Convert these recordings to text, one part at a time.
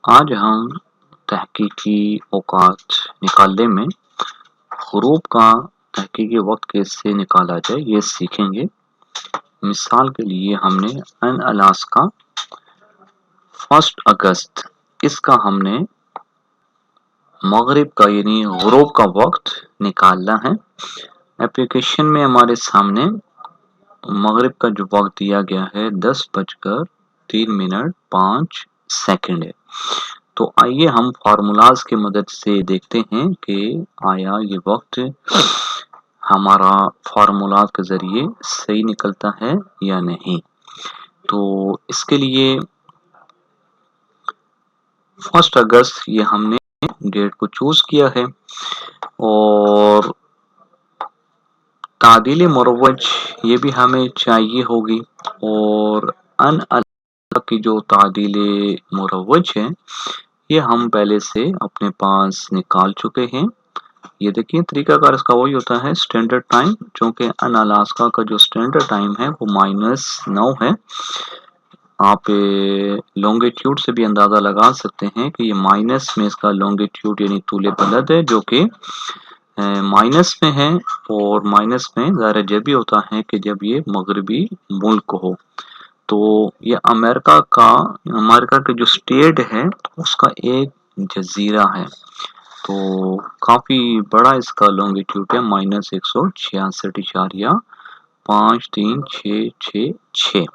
आज हम तहकीकी औकात निकालने में ग़ुरूब का तहकीकी वक्त कैसे निकाला जाए ये सीखेंगे। मिसाल के लिए हमने अलास्का 1 अगस्त इसका हमने मगरिब का यानी ग़ुरूब का वक्त निकालना है। एप्लीकेशन में हमारे सामने मगरिब का जो वक्त दिया गया है 10:03 है। तो आइए हम फार्मूलाज की मदद से देखते हैं कि आया ये वक्त हमारा फार्मूला के ज़रिए सही निकलता है या नहीं। तो इसके लिए 1 अगस्त ये हमने डेट को चूज़ किया है और तादील मुरव्वज ये भी हमें चाहिए होगी और अन की जो तादील मुरव्वज है ये हम पहले से अपने पास निकाल चुके हैं। ये देखिए तरीकाकार इसका वही होता है स्टैंडर्ड टाइम, क्योंकि अलास्का का जो स्टैंडर्ड टाइम है वो -9 है। आप लॉन्गिट्यूड से भी अंदाज़ा लगा सकते हैं कि ये माइनस में इसका लॉन्गिट्यूड यानी तूले बलद है जो कि माइनस में है और माइनस में ज़ाहिर जब भी होता है कि जब ये मगरबी मुल्क हो। तो ये अमेरिका के जो स्टेट है उसका एक जजीरा है, तो काफ़ी बड़ा इसका लॉन्गिट्यूड है -166.5366।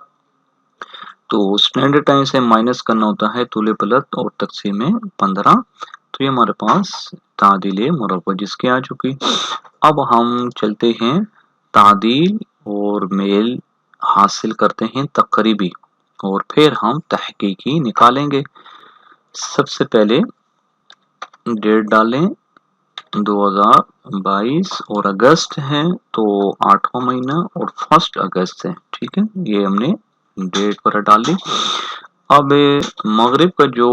तो स्टैंडर्ड टाइम से माइनस करना होता है तूले पलट और तक़सीम 15। तो ये हमारे पास तादील मुरव्वज इसकी आ चुकी। अब हम चलते हैं तादील और मेल हासिल करते हैं तकरीबी और फिर हम तहकीकी निकालेंगे। सबसे पहले डेट डालें 2022 और अगस्त है तो 8वां महीना और 1 अगस्त है, ठीक है। ये हमने डेट पर डाल दी। अब मगरिब का जो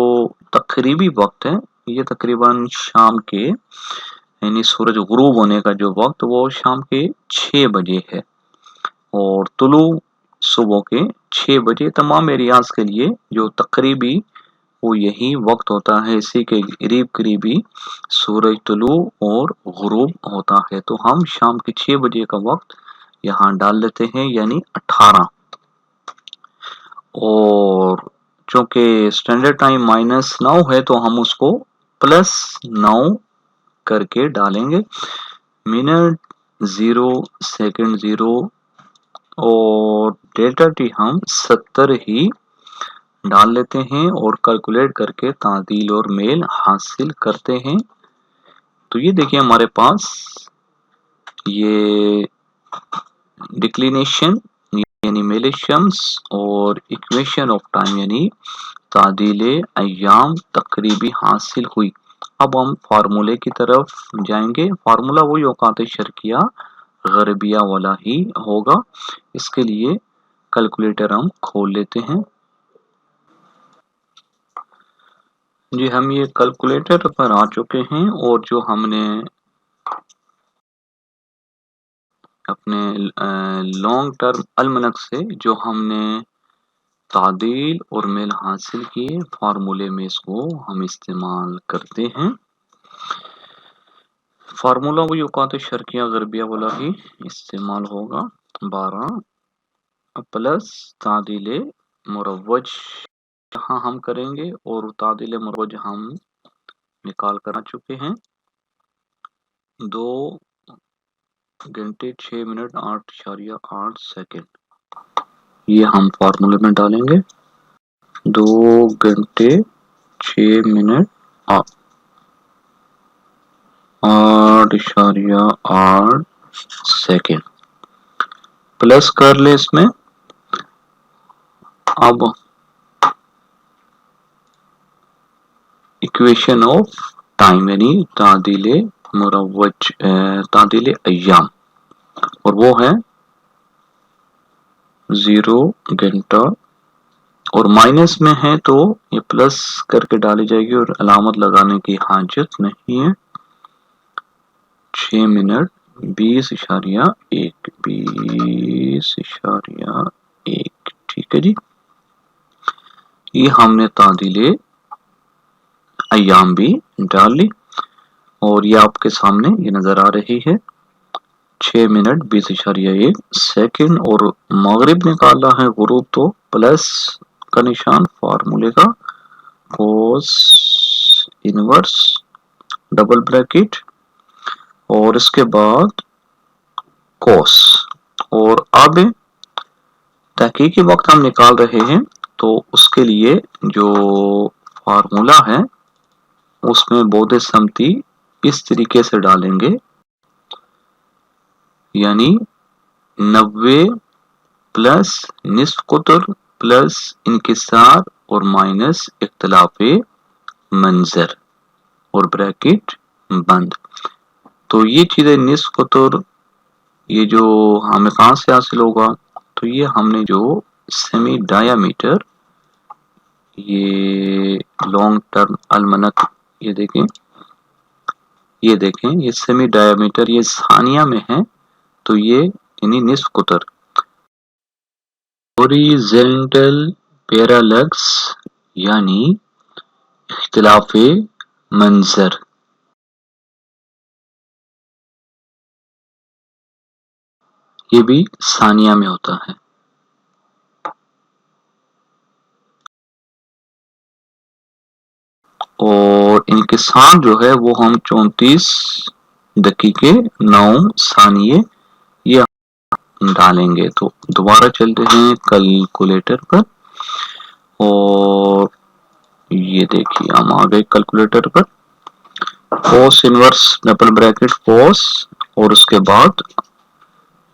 तकरीबी वक्त है ये तकरीबन शाम के यानी सूरज गुरूब होने का जो वक्त वो शाम के 6 बजे है और तुलू सुबह के 6 बजे। तमाम एरियाज के लिए जो तकरीबी वो यही वक्त होता है, इसी के करीब करीबी सूरज तुलू और गुरूब होता है। तो हम शाम के 6 बजे का वक्त यहाँ डाल लेते हैं यानी 18। और चूंकि स्टैंडर्ड टाइम -9 है तो हम उसको +9 करके डालेंगे। मिनट 0 सेकंड 0 और डेल्टा टी हम 70 ही डाल लेते हैं और कैलकुलेट करके तादील और मेल हासिल करते हैं। तो ये देखिए हमारे पास ये डिक्लिनेशन यानी मेल शम्स और इक्वेशन ऑफ टाइम यानी तादील अय्याम तकरीबी हासिल हुई। अब हम फार्मूले की तरफ जाएंगे। फार्मूला वही औकात शर्किया गरबिया वाला ही होगा। इसके लिए कैलकुलेटर हम खोल लेते हैं। जी हम ये कैलकुलेटर पर आ चुके हैं और जो हमने अपने लॉन्ग टर्म अलमनक से जो हमने तादील और मेल हासिल किए फार्मूले में इसको हम इस्तेमाल करते हैं। फार्मूला वही औकात शर्किया गरबिया वाला ही इस्तेमाल होगा। 12 प्लस तादील मुरव्वज यहाँ हम करेंगे और तादील मुरव्वज हम निकाल कर आ चुके हैं। 2 घंटे 6 मिनट 8.8 सेकेंड ये हम फार्मूले में डालेंगे। 2 घंटे 6 मिनट 8.8 सेकेंड प्लस कर ले इसमें। अब इक्वेशन ऑफ टाइम यानी तादील मुरव्वज तादील अय्याम और वो है 0 घंटा और माइनस में है तो ये प्लस करके डाली जाएगी और अलामत लगाने की हाजत नहीं है। 6 मिनट 20.1 ठीक है जी। ये हमने तादील अय्याम भी डाल ली और ये आपके सामने ये नज़र आ रही है 6 मिनट 20.1 सेकेंड और मगरिब निकाला है गुरूब तो प्लस का निशान फार्मूले का कोस इनवर्स डबल ब्रैकेट और इसके बाद कोस और अब तहकीकी वक्त हम निकाल रहे हैं तो उसके लिए जो फार्मूला है उसमें बोधे समती इस तरीके से डालेंगे यानी 90 प्लस निस्फ कुतर प्लस इनकिसार और माइनस इख्तिलाफ मंजर और ब्रैकेट बंद। तो ये चीज़ें निस्फ कुतर ये जो हमें कहाँ से हासिल होगा तो ये हमने जो सेमी डायामीटर ये लॉन्ग टर्म अलमनक ये देखें ये सेमी डायामीटर ये सानिया में है तो ये यानी निस्फ कुतर हॉरिजॉन्टल पैरेलक्स यानी इख्तिलाफ मंजर ये भी सानिया में होता है। और इनकिसार जो है वो हम 34 दकीके 9 सानिये ये डालेंगे। तो दोबारा चलते हैं कैलकुलेटर पर और ये देखिए हम आ गए कैलकुलेटर पर कोस इनवर्स डबल ब्रैकेट कोस और उसके बाद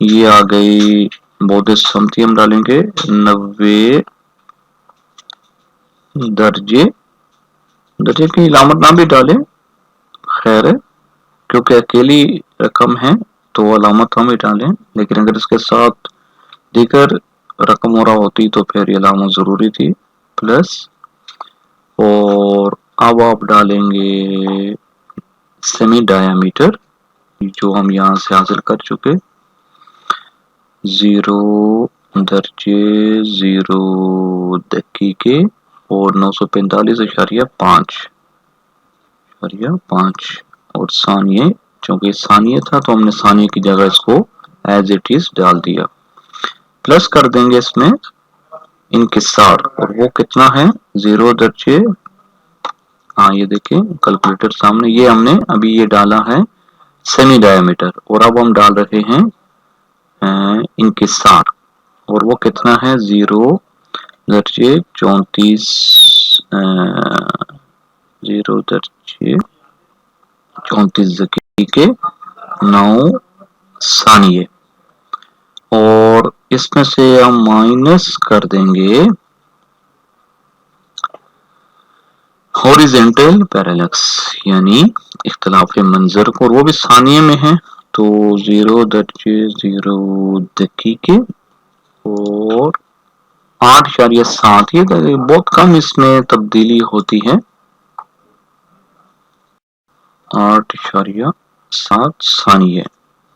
ये आ गई बोधे समती हम डालेंगे 90 दर्जे की इलामत ना भी डालें खैर है क्योंकि अकेली रकम है तो अलामत हम ही डालें लेकिन अगर इसके साथ दीगर रकम हो रहा होती तो फिर ये अलामत ज़रूरी थी प्लस और अब आप डालेंगे सेमी डायामीटर जो हम यहाँ से हासिल कर चुके 0 दर्जे 0 दकीके और 945.5 और सानिये चूंकि सानिये था तो हमने सानिये की जगह इसको एज इट इज डाल दिया प्लस कर देंगे इसमें इनकिसार और वो कितना है 0 दर्जे हाँ ये देखिए कैलकुलेटर सामने ये हमने अभी ये डाला है सेमी डायामीटर और अब हम डाल रहे हैं इनकिसार और वो कितना है 0 दर्जे 34 0 दर्जे 34 दकीके 9 सानिये और इसमें से हम माइनस कर देंगे हॉरिजॉन्टल पैरेलक्स यानी इख्तिलाफ मंजर को और वो भी सानिये में है तो 0 दर्जे 0 दकीके और 8.7 ये बहुत कम इसमें तब्दीली होती है 8.7 सानिये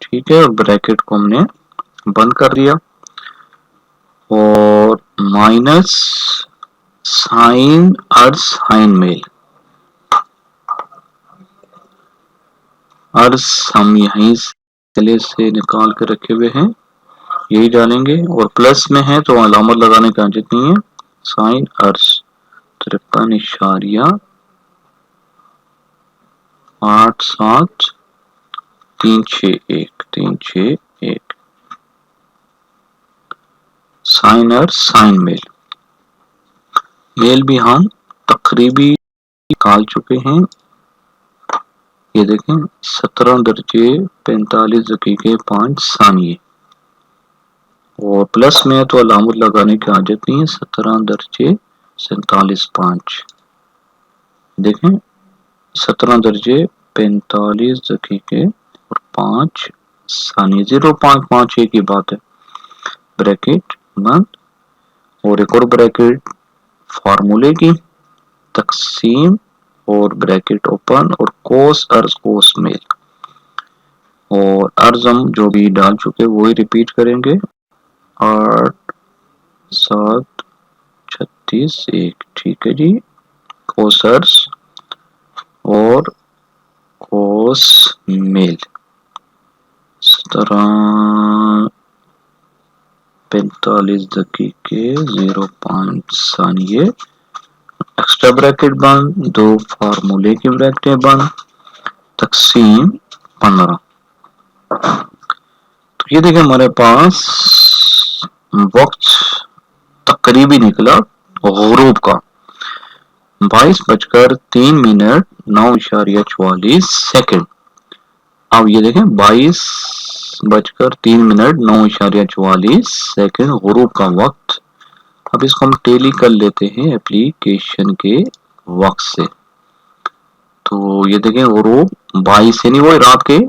ठीक है। ब्रैकेट को हमने बंद कर दिया और माइनस साइन अर्स साइन मेल अर्स हम यहीं से निकाल के रखे हुए हैं यही डालेंगे और प्लस में है तो अलामत लगाने की जरूरत नहीं है साइन अर्स 53.87361 साइन अर्स साइन मेल भी हम तकरीबी निकाल चुके हैं ये देखें 17 दर्जे 45 दकीके 5 सानिये और प्लस में तो अलामत लगाने की हाजत नहीं है 17 दर्जे 47.5 देखें 17 दर्जे 45 दकीके और 5 सानिये 0.5 की बात है ब्रैकेट बंद और एक और ब्रैकेट फार्मूले की तकसीम और ब्रैकेट ओपन और कोस अर्ज कोस मेल और अर्ज हम जो भी डाल चुके वही रिपीट करेंगे 8 7 36 1 ठीक है जी कोस अर्ज और कोस मेल 17:45 एक्स्ट्रा ब्रैकेट बंद, दो फार्मूले की ब्रैकेट बंद, तकसीम 15। तो ये देखिए हमारे पास वक्त तकरीबी निकला गुरूब का 22:03 9:44। अब ये देखें 22:03 9:44 गुरूब का वक्त। अब इसको हम टेली कर लेते हैं एप्लीकेशन के वक्त से। तो ये देखें गुरूब 22 यानी वो रात के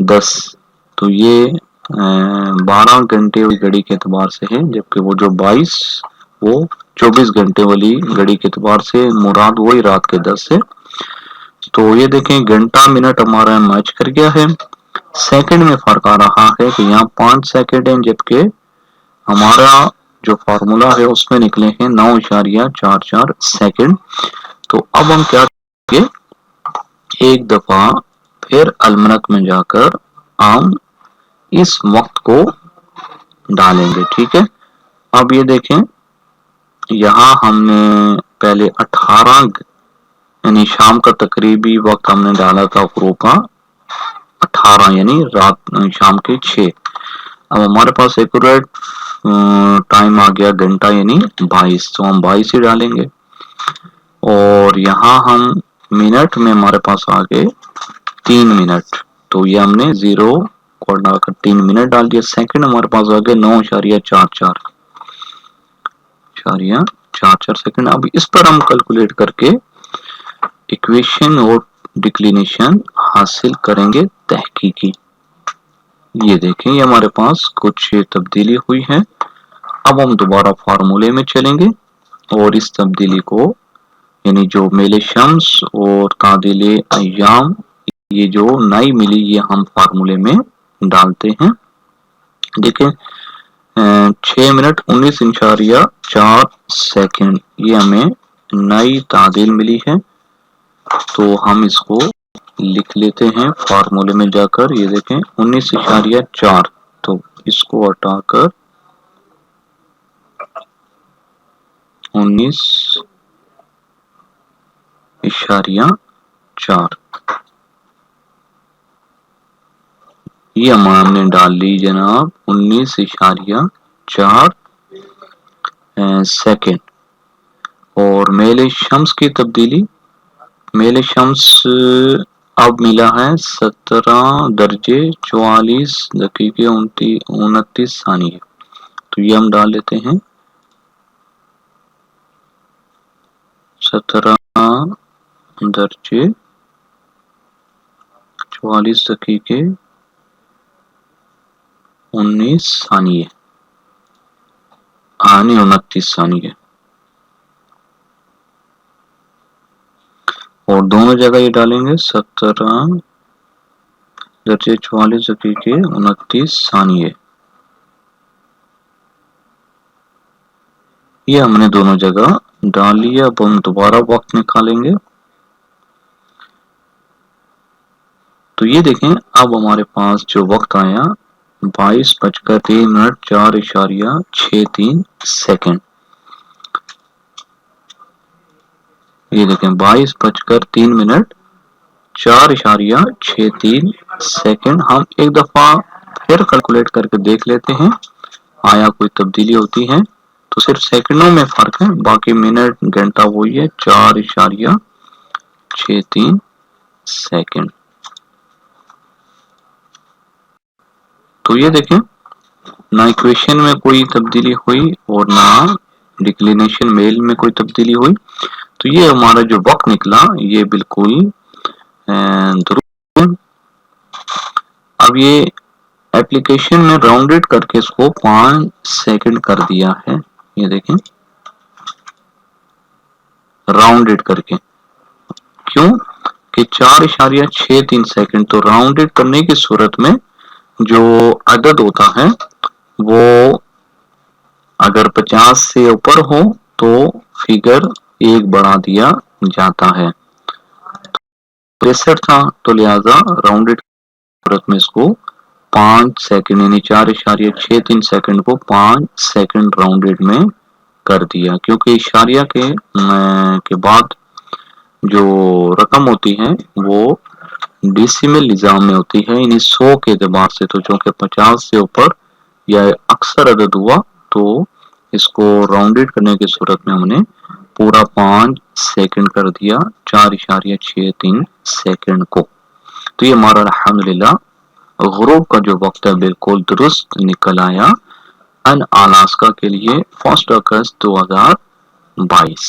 10, तो ये 12 घंटे वाली घड़ी के एतबार से है, जबकि वो जो 22 वो 24 घंटे वाली घड़ी के एतबार से मुराद वही रात के 10 है। तो ये देखें घंटा मिनट हमारा मैच कर गया है। सेकंड में फर्क आ रहा है कि यहाँ 5 सेकंड है, जबकि हमारा जो फार्मूला है उसमें निकले हैं 9.44 सेकंड। तो अब हम क्या करेंगे, एक दफा फिर अलमनक में जाकर हम इस वक्त को डालेंगे। ठीक है, अब ये देखें यहाँ हमने पहले 18 यानी शाम का तकरीबी वक्त हमने डाला था गुरूब का 18 यानी रात शाम के 6। अब हमारे पास एक्यूरेट टाइम आ गया घंटा यानी 22, तो हम 22 ही डालेंगे। और यहाँ हम मिनट में हमारे पास आ गए 3 मिनट, तो ये हमने 0 को डालकर 3 मिनट डाल दिया। सेकंड हमारे पास आ गए 9.44 सेकंड। अब इस पर हम कैलकुलेट करके इक्वेशन और डिक्लिनेशन हासिल करेंगे तहकीकी। ये देखें ये हमारे पास कुछ तब्दीली हुई है। अब हम दोबारा फार्मूले में चलेंगे और इस तब्दीली को यानी जो मेले शम्स और तादिले अय्याम ये जो नई मिली ये हम फार्मूले में डालते हैं। देखें 6 मिनट 19.4 सेकंड ये हमें नई तादिल मिली है। तो हम इसको लिख लेते हैं फार्मूले में जाकर। ये देखें 19.4, तो इसको हटाकर 19.4 ये हमने डाल ली जनाब 19.4 सेकंड। और मेले शम्स की तब्दीली, मेले शम्स अब मिला है 17:44 तो ये हम डाल लेते हैं 17:44 और दोनों जगह ये डालेंगे 17:44 ये हमने दोनों जगह डाल लिया। अब हम दोबारा वक्त निकालेंगे। तो ये देखें अब हमारे पास जो वक्त आया 22:03 4.63 सेकंड। ये देखें 22:03 4.63 सेकंड। हम एक दफा फिर कैलकुलेट करके देख लेते हैं आया कोई तब्दीली होती है। तो सिर्फ सेकंडों में फर्क है, बाकी मिनट घंटा वही है 4.63 सेकंड। तो ये देखें ना इक्वेशन में कोई तब्दीली हुई और ना डिक्लिनेशन मेल में कोई तब्दीली हुई। तो ये हमारा जो वक्त निकला ये बिल्कुल दुरुस्त। अब ये एप्लीकेशन में राउंडेड करके इसको 5 सेकंड कर दिया है। ये देखें राउंडेड करके, क्यों कि 4.63 सेकंड। तो राउंडेड करने की सूरत में जो अदद होता है वो अगर 50 से ऊपर हो तो फिगर 1 बढ़ा दिया जाता है। 63 था, तो लिहाजा राउंडेड सूरत में इसको 5 सेकंड यानी 4.63 सेकंड को 5 सेकंड राउंडेड में कर दिया, क्योंकि इशारिया के बाद जो रकम होती है वो डेसिमल निज़ाम में होती है, यानी 100 के एतबार से। तो चूंकि 50 से ऊपर या अक्सर अदद हुआ तो इसको राउंडेड करने की सूरत में हमने पूरा 5 सेकंड कर दिया 4.63 सेकंड को। तो ये हमारा अल्हम्दुलिल्लाह गुरूब का जो वक्त है बिल्कुल दुरुस्त निकल आया अन अलास्का के लिए 1 अगस्त 2022।